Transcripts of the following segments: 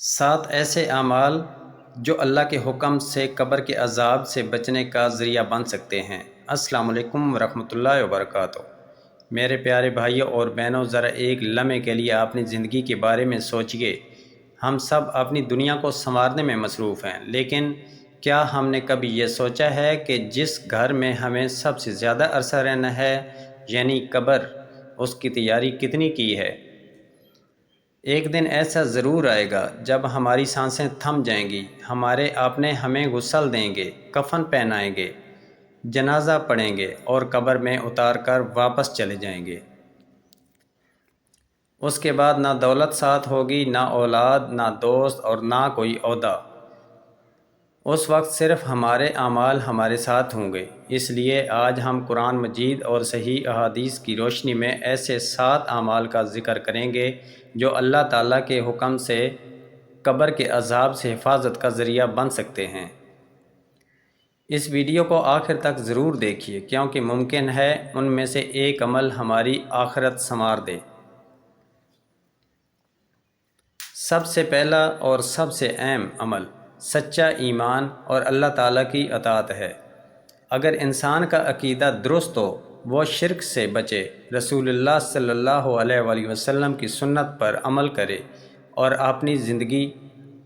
7 ایسے اعمال جو اللہ کے حکم سے قبر کے عذاب سے بچنے کا ذریعہ بن سکتے ہیں۔ السلام علیکم ورحمۃ اللہ وبرکاتہ۔ میرے پیارے بھائیوں اور بہنوں، ذرا ایک لمحے کے لیے اپنی زندگی کے بارے میں سوچئے۔ ہم سب اپنی دنیا کو سنوارنے میں مصروف ہیں، لیکن کیا ہم نے کبھی یہ سوچا ہے کہ جس گھر میں ہمیں سب سے زیادہ عرصہ رہنا ہے، یعنی قبر، اس کی تیاری کتنی کی ہے؟ ایک دن ایسا ضرور آئے گا جب ہماری سانسیں تھم جائیں گی، ہمارے اپنے ہمیں غسل دیں گے، کفن پہنائیں گے، جنازہ پڑھیں گے اور قبر میں اتار کر واپس چلے جائیں گے۔ اس کے بعد نہ دولت ساتھ ہوگی، نہ اولاد، نہ دوست اور نہ کوئی عہدہ۔ اس وقت صرف ہمارے اعمال ہمارے ساتھ ہوں گے۔ اس لیے آج ہم قرآن مجید اور صحیح احادیث کی روشنی میں ایسے 7 اعمال کا ذکر کریں گے جو اللہ تعالیٰ کے حکم سے قبر کے عذاب سے حفاظت کا ذریعہ بن سکتے ہیں۔ اس ویڈیو کو آخر تک ضرور دیکھیے، کیونکہ ممکن ہے ان میں سے ایک عمل ہماری آخرت سنوار دے۔ سب سے پہلا اور سب سے اہم عمل سچا ایمان اور اللہ تعالیٰ کی اطاعت ہے۔ اگر انسان کا عقیدہ درست ہو، وہ شرک سے بچے، رسول اللہ صلی اللہ علیہ وآلہ وسلم کی سنت پر عمل کرے اور اپنی زندگی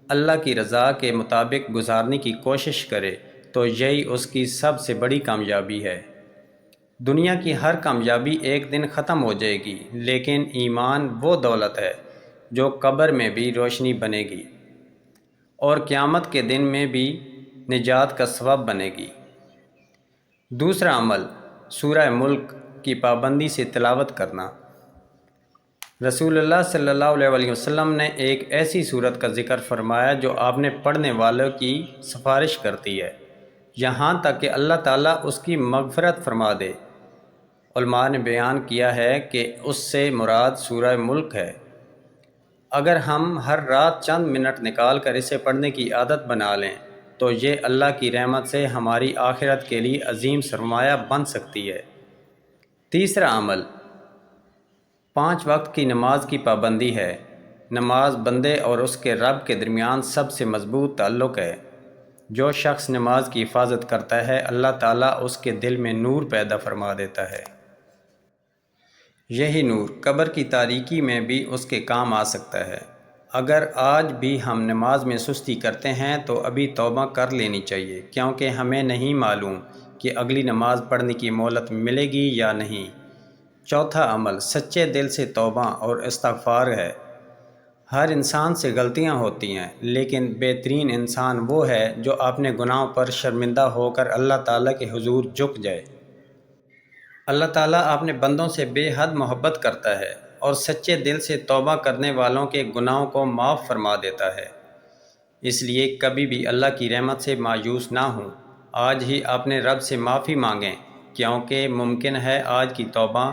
اللہ کی رضا کے مطابق گزارنے کی کوشش کرے، تو یہی اس کی سب سے بڑی کامیابی ہے۔ دنیا کی ہر کامیابی ایک دن ختم ہو جائے گی، لیکن ایمان وہ دولت ہے جو قبر میں بھی روشنی بنے گی اور قیامت کے دن میں بھی نجات کا سبب بنے گی۔ دوسرا عمل سورہ ملک کی پابندی سے تلاوت کرنا۔ رسول اللہ صلی اللہ علیہ وآلہ وسلم نے ایک ایسی سورت کا ذکر فرمایا جو آپ نے پڑھنے والوں کی سفارش کرتی ہے، یہاں تک کہ اللہ تعالیٰ اس کی مغفرت فرما دے۔ علماء نے بیان کیا ہے کہ اس سے مراد سورہ ملک ہے۔ اگر ہم ہر رات چند منٹ نکال کر اسے پڑھنے کی عادت بنا لیں تو یہ اللہ کی رحمت سے ہماری آخرت کے لیے عظیم سرمایہ بن سکتی ہے۔ تیسرا عمل 5 وقت کی نماز کی پابندی ہے۔ نماز بندے اور اس کے رب کے درمیان سب سے مضبوط تعلق ہے۔ جو شخص نماز کی حفاظت کرتا ہے، اللہ تعالیٰ اس کے دل میں نور پیدا فرما دیتا ہے۔ یہی نور قبر کی تاریکی میں بھی اس کے کام آ سکتا ہے۔ اگر آج بھی ہم نماز میں سستی کرتے ہیں تو ابھی توبہ کر لینی چاہیے، کیونکہ ہمیں نہیں معلوم کہ اگلی نماز پڑھنے کی مہلت ملے گی یا نہیں۔ چوتھا عمل سچے دل سے توبہ اور استغفار ہے۔ ہر انسان سے غلطیاں ہوتی ہیں، لیکن بہترین انسان وہ ہے جو اپنے گناہوں پر شرمندہ ہو کر اللہ تعالیٰ کے حضور جھک جائے۔ اللہ تعالیٰ اپنے بندوں سے بے حد محبت کرتا ہے اور سچے دل سے توبہ کرنے والوں کے گناہوں کو معاف فرما دیتا ہے۔ اس لیے کبھی بھی اللہ کی رحمت سے مایوس نہ ہوں۔ آج ہی اپنے رب سے معافی مانگیں، کیونکہ ممکن ہے آج کی توبہ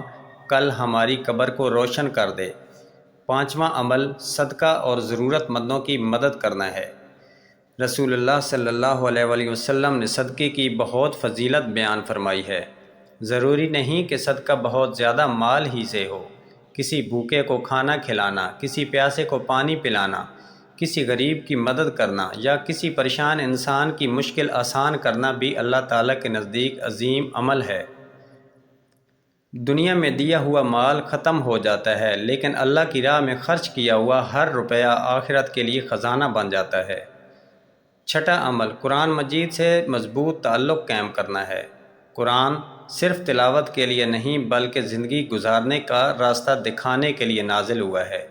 کل ہماری قبر کو روشن کر دے۔ 5واں عمل صدقہ اور ضرورت مندوں کی مدد کرنا ہے۔ رسول اللہ صلی اللہ علیہ وآلہ وسلم نے صدقے کی بہت فضیلت بیان فرمائی ہے۔ ضروری نہیں کہ صدقہ بہت زیادہ مال ہی سے ہو۔ کسی بھوکے کو کھانا کھلانا، کسی پیاسے کو پانی پلانا، کسی غریب کی مدد کرنا یا کسی پریشان انسان کی مشکل آسان کرنا بھی اللہ تعالیٰ کے نزدیک عظیم عمل ہے۔ دنیا میں دیا ہوا مال ختم ہو جاتا ہے، لیکن اللہ کی راہ میں خرچ کیا ہوا ہر روپیہ آخرت کے لیے خزانہ بن جاتا ہے۔ چھٹا عمل قرآن مجید سے مضبوط تعلق قائم کرنا ہے۔ قرآن صرف تلاوت کے لیے نہیں بلکہ زندگی گزارنے کا راستہ دکھانے کے لیے نازل ہوا ہے۔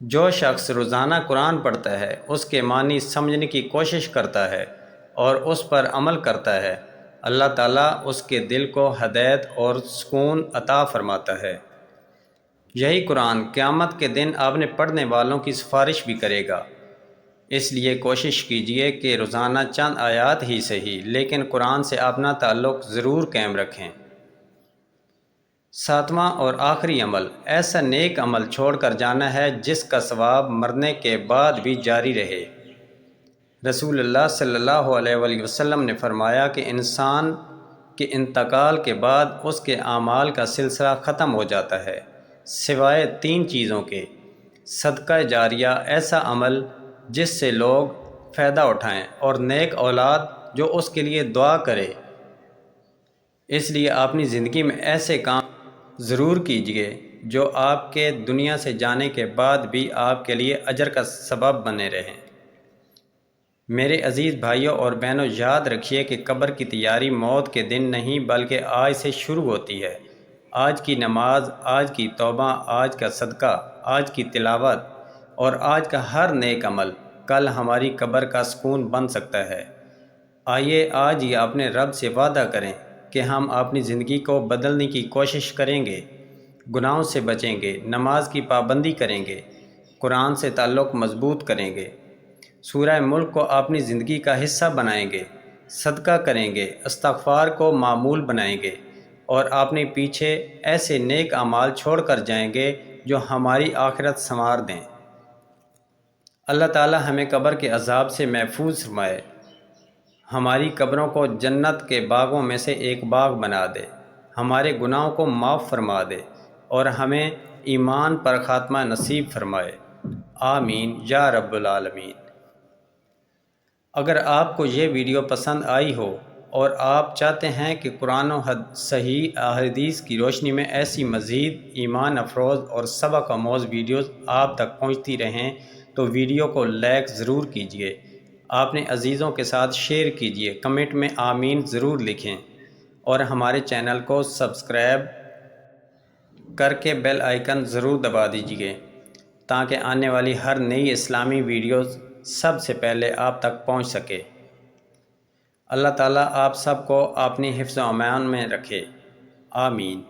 جو شخص روزانہ قرآن پڑھتا ہے، اس کے معنی سمجھنے کی کوشش کرتا ہے اور اس پر عمل کرتا ہے، اللہ تعالیٰ اس کے دل کو ہدایت اور سکون عطا فرماتا ہے۔ یہی قرآن قیامت کے دن آپ نے پڑھنے والوں کی سفارش بھی کرے گا۔ اس لیے کوشش کیجیے کہ روزانہ چند آیات ہی صحیح، لیکن قرآن سے اپنا تعلق ضرور قائم رکھیں۔ 7واں اور آخری عمل ایسا نیک عمل چھوڑ کر جانا ہے جس کا ثواب مرنے کے بعد بھی جاری رہے۔ رسول اللہ صلی اللہ علیہ وآلہ وسلم نے فرمایا کہ انسان کے انتقال کے بعد اس کے اعمال کا سلسلہ ختم ہو جاتا ہے، سوائے 3 چیزوں کے: صدقہ جاریہ، ایسا عمل جس سے لوگ فائدہ اٹھائیں، اور نیک اولاد جو اس کے لیے دعا کرے۔ اس لیے اپنی زندگی میں ایسے کام ضرور کیجیے جو آپ کے دنیا سے جانے کے بعد بھی آپ کے لیے اجر کا سبب بنے رہیں۔ میرے عزیز بھائیوں اور بہنوں، یاد رکھیے کہ قبر کی تیاری موت کے دن نہیں بلکہ آج سے شروع ہوتی ہے۔ آج کی نماز، آج کی توبہ، آج کا صدقہ، آج کی تلاوت اور آج کا ہر نیک عمل کل ہماری قبر کا سکون بن سکتا ہے۔ آئیے آج ہی اپنے رب سے وعدہ کریں کہ ہم اپنی زندگی کو بدلنے کی کوشش کریں گے، گناہوں سے بچیں گے، نماز کی پابندی کریں گے، قرآن سے تعلق مضبوط کریں گے، سورہ ملک کو اپنی زندگی کا حصہ بنائیں گے، صدقہ کریں گے، استغفار کو معمول بنائیں گے اور اپنے پیچھے ایسے نیک اعمال چھوڑ کر جائیں گے جو ہماری آخرت سنوار دیں۔ اللہ تعالی ہمیں قبر کے عذاب سے محفوظ فرمائے، ہماری قبروں کو جنت کے باغوں میں سے ایک باغ بنا دے، ہمارے گناہوں کو معاف فرما دے اور ہمیں ایمان پر خاتمہ نصیب فرمائے۔ آمین یا رب العالمین۔ اگر آپ کو یہ ویڈیو پسند آئی ہو اور آپ چاہتے ہیں کہ قرآن و صحیح احادیث کی روشنی میں ایسی مزید ایمان افروز اور سبق آموز ویڈیوز آپ تک پہنچتی رہیں تو ویڈیو کو لائک ضرور کیجیے، اپنے عزیزوں کے ساتھ شیئر کیجیے، کمنٹ میں آمین ضرور لکھیں اور ہمارے چینل کو سبسکرائب کر کے بیل آئیکن ضرور دبا دیجیے تاکہ آنے والی ہر نئی اسلامی ویڈیوز سب سے پہلے آپ تک پہنچ سکے۔ اللہ تعالیٰ آپ سب کو اپنی حفظ و امان میں رکھے، آمین۔